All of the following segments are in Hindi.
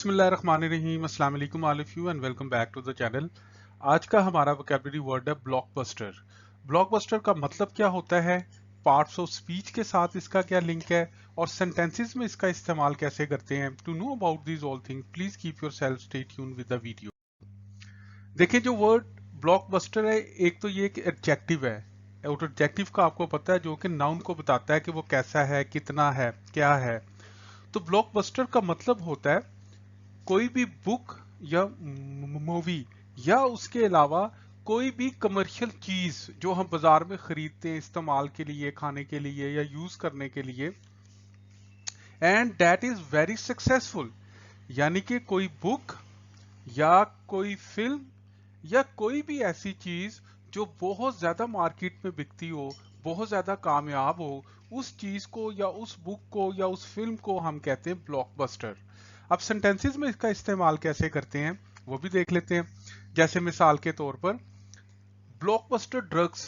बिस्मिल्लाहिर्रहमानिर्रहीम, अस्सलाम वालेकुम all of you and welcome back to the channel. आज का हमारा वोकैबुलरी वर्ड है ब्लॉकबस्टर। ब्लॉकबस्टर का मतलब क्या होता है, पार्ट्स ऑफ स्पीच के साथ इसका क्या लिंक है और सेंटेंसेस में इसका इस्तेमाल कैसे करते हैं। To know about these all things please keep yourself stay tuned with the video. देखिए, जो वर्ड ब्लॉकबस्टर है, एक तो ये एक एडजेक्टिव है और एडजेक्टिव का आपको पता है जो कि नाउन को बताता है कि वो कैसा है, कितना है, क्या है। तो ब्लॉकबस्टर का मतलब होता है कोई भी बुक या मूवी या उसके अलावा कोई भी कमर्शियल चीज जो हम बाजार में खरीदते हैं इस्तेमाल के लिए, खाने के लिए या यूज करने के लिए, and that is very successful. यानी कि कोई बुक या कोई फिल्म या कोई भी ऐसी चीज जो बहुत ज्यादा मार्केट में बिकती हो, बहुत ज्यादा कामयाब हो, उस चीज को या उस बुक को या उस फिल्म को हम कहते हैं ब्लॉकबस्टर। अब सेंटेंसेस में इसका इस्तेमाल कैसे करते हैं वो भी देख लेते हैं। जैसे मिसाल के तौर पर, blockbuster drugs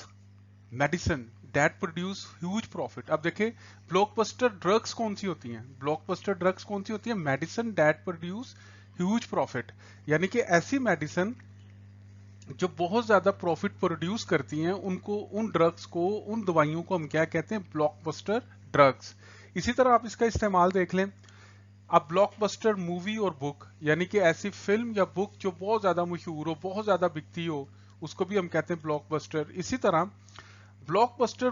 medicine that produce huge profit. अब देखें, ब्लॉकबस्टर ड्रग्स कौन सी होती हैं, ब्लॉकबस्टर ड्रग्स कौन सी होती है, medicine that produce huge profit. यानी कि ऐसी मेडिसिन जो बहुत ज्यादा प्रॉफिट प्रोड्यूस करती हैं, उनको, उन ड्रग्स को, उन दवाइयों को हम क्या कहते हैं, ब्लॉकबस्टर ड्रग्स। इसी तरह आप इसका इस्तेमाल देख लें। अब ब्लॉकबस्टर मूवी और बुक, यानी कि ऐसी फिल्म या बुक जो बहुत ज्यादा मशहूर हो, बहुत ज्यादा बिकती हो, उसको भी हम कहते हैं ब्लॉकबस्टर। इसी तरह ब्लॉकबस्टर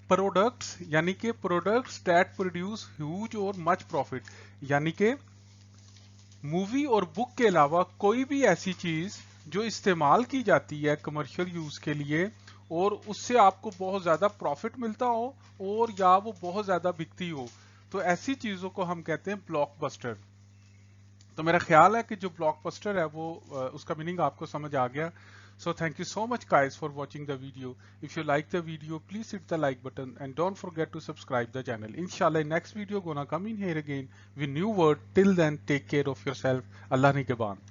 प्रोडक्ट्स, यानी कि प्रोडक्ट्स दैट प्रोड्यूस ह्यूज और मच प्रॉफिट। यानी कि मूवी और बुक के अलावा कोई भी ऐसी चीज जो इस्तेमाल की जाती है कमर्शियल यूज के लिए और उससे आपको बहुत ज्यादा प्रॉफिट मिलता हो और या वो बहुत ज्यादा बिकती हो, तो ऐसी चीजों को हम कहते हैं ब्लॉकबस्टर। तो मेरा ख्याल है कि जो ब्लॉकबस्टर है वो उसका मीनिंग आपको समझ आ गया। So thank you so much guys for watching the video. If you like the video, please hit the like button and don't forget to subscribe the channel. Inshallah, next video gonna come in here again with new word. Till then, take care of yourself. Allah Nigeban.